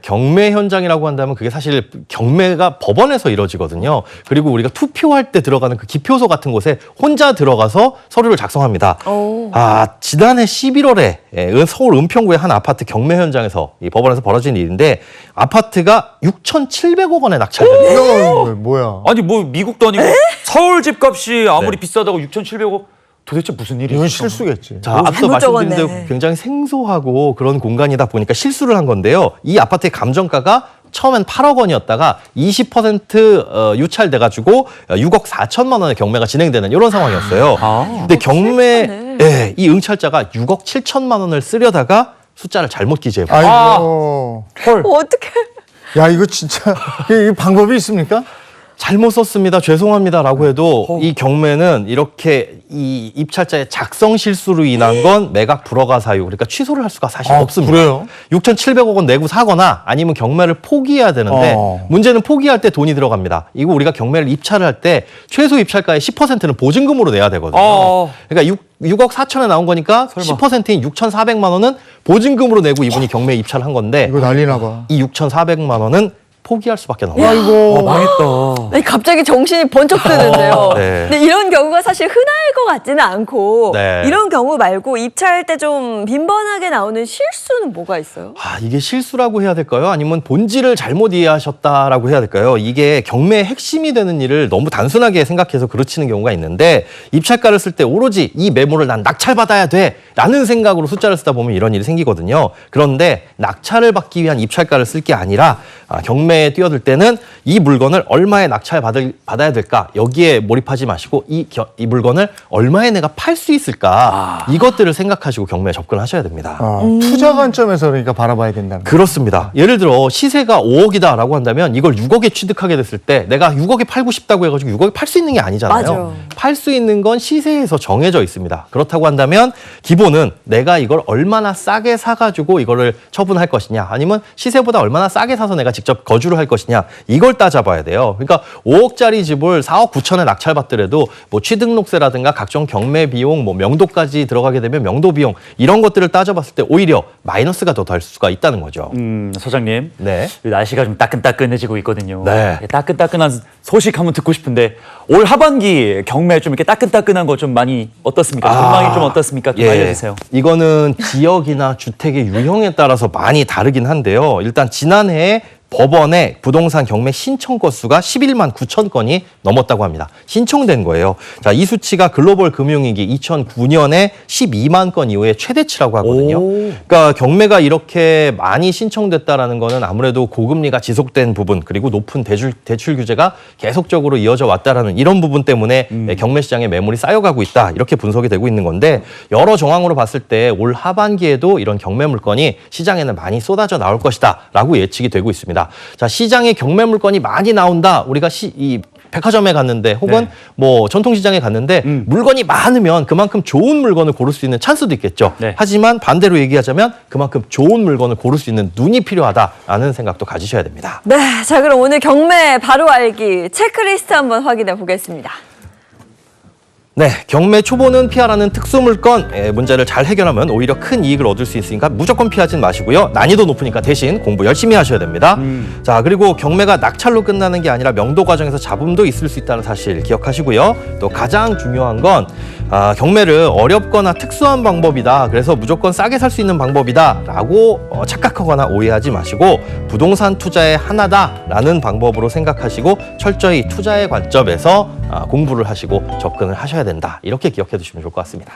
경매 현장이라고 한다면 그게 사실 경매가 법원에서 이루어지거든요. 그리고 우리가 투표할 때 들어가는 그 기표소 같은 곳에 혼자 들어가서 서류를 작성합니다. 지난해 11월에 서울 은평구의 한 아파트 경매 현장에서 이 법원에서 벌어진 일인데 아파트가 6,700억 원에 낙찰됐어요. 뭐야? 아니 뭐 미국도 아니고 서울 집값이 아무리 비싸다고 6,700억 도대체 무슨 일이죠? 이건 실수겠지. 자, 앞서 말씀드린 대로 굉장히 생소하고 그런 공간이다 보니까 실수를 한 건데요. 이 아파트의 감정가가 처음엔 8억 원이었다가 20% 유찰돼가지고 6억 4천만 원의 경매가 진행되는 이런 상황이었어요. 근데 경매, 이 응찰자가 6억 7천만 원을 쓰려다가 숫자를 잘못 기재해버렸어요. 아이고. 헐. 어떡해. 야, 이거 진짜 이 방법이 있습니까? 잘못 썼습니다. 죄송합니다라고 해도 이 경매는 이렇게 이 입찰자의 작성 실수로 인한 건 매각 불허가 사유, 그러니까 취소를 할 수가 사실 없습니다. 그래요? 6,700억 원 내고 사거나 아니면 경매를 포기해야 되는데 문제는 포기할 때 돈이 들어갑니다. 이거 우리가 경매를 입찰을 할 때 최소 입찰가의 10%는 보증금으로 내야 되거든요. 그러니까 6억 4천에 나온 거니까 10%인 6,400만 원은 보증금으로 내고 이분이 경매에 입찰을 한 건데 이거 난리나 봐. 이 6,400만 원은 포기할 수밖에 없어요. 아이고. 망했다. 아니, 갑자기 정신이 번쩍 드는데요. 네. 근데 이런 경우가 사실 흔할 것 같지는 않고 네. 이런 경우 말고 입찰할 때 좀 빈번하게 나오는 실수는 뭐가 있어요? 이게 실수라고 해야 될까요? 아니면 본질을 잘못 이해하셨다라고 해야 될까요? 이게 경매의 핵심이 되는 일을 너무 단순하게 생각해서 그르치는 경우가 있는데 입찰가를 쓸 때 오로지 이 매물을 난 낙찰받아야 돼 라는 생각으로 숫자를 쓰다 보면 이런 일이 생기거든요. 그런데 낙찰을 받기 위한 입찰가를 쓸 게 아니라 경매에 뛰어들 때는 이 물건을 얼마에 낙찰받아야 될까 여기에 몰입하지 마시고 이 물건을 얼마에 내가 팔 수 있을까 이것들을 생각하시고 경매에 접근하셔야 됩니다. 투자 관점에서 그러니까 바라봐야 된다는 거예요. 그렇습니다. 예를 들어 시세가 5억이다라고 한다면 이걸 6억에 취득하게 됐을 때 내가 6억에 팔고 싶다고 해가지고 6억에 팔 수 있는 게 아니잖아요. 맞아요. 팔 수 있는 건 시세에서 정해져 있습니다. 그렇다고 한다면 기본은 내가 이걸 얼마나 싸게 사가지고 이거를 처분할 것이냐 아니면 시세보다 얼마나 싸게 사서 내가 직접 거주를 할 것이냐 이걸 따져봐야 돼요. 그러니까 5억짜리 집을 4억 9천에 낙찰받더라도 뭐 취등록세라든가 각종 경매 비용, 뭐 명도까지 들어가게 되면 명도 비용 이런 것들을 따져봤을 때 오히려 마이너스가 더 될 수가 있다는 거죠. 소장님. 네. 날씨가 좀 따끈따끈해지고 있거든요. 네. 따끈따끈한 소식 한번 듣고 싶은데 올 하반기 경매 좀 이렇게 따끈따끈한 거 좀 많이 어떻습니까? 전망이 좀 어떻습니까? 좀 알려주세요. 이거는 지역이나 주택의 유형에 따라서 많이 다르긴 한데요. 일단 지난해 법원에 부동산 경매 신청 건수가 11만 9천 건이 넘었다고 합니다. 신청된 거예요. 자, 이 수치가 글로벌 금융위기 2009년에 12만 건 이후에 최대치라고 하거든요. 그러니까 경매가 이렇게 많이 신청됐다라는 거는 아무래도 고금리가 지속된 부분 그리고 높은 대출 규제가 계속적으로 이어져 왔다라는 이런 부분 때문에 경매 시장에 매물이 쌓여가고 있다. 이렇게 분석이 되고 있는 건데 여러 정황으로 봤을 때 올 하반기에도 이런 경매 물건이 시장에는 많이 쏟아져 나올 것이다라고 예측이 되고 있습니다. 자, 시장에 경매 물건이 많이 나온다. 우리가 이 백화점에 갔는데 혹은 뭐 전통시장에 갔는데 물건이 많으면 그만큼 좋은 물건을 고를 수 있는 찬스도 있겠죠. 하지만 반대로 얘기하자면 그만큼 좋은 물건을 고를 수 있는 눈이 필요하다라는 생각도 가지셔야 됩니다. 네, 자 그럼 오늘 경매 바로 알기 체크리스트 한번 확인해 보겠습니다. 네, 경매 초보는 피하라는 특수 물건 문제를 잘 해결하면 오히려 큰 이익을 얻을 수 있으니까 무조건 피하진 마시고요. 난이도 높으니까 대신 공부 열심히 하셔야 됩니다. 자, 그리고 경매가 낙찰로 끝나는 게 아니라 명도 과정에서 잡음도 있을 수 있다는 사실 기억하시고요. 또 가장 중요한 건 경매를 어렵거나 특수한 방법이다. 그래서 무조건 싸게 살 수 있는 방법이다라고 착각하거나 오해하지 마시고 부동산 투자의 하나다라는 방법으로 생각하시고 철저히 투자의 관점에서 공부를 하시고 접근을 하셔야 된다. 이렇게 기억해 두시면 좋을 것 같습니다.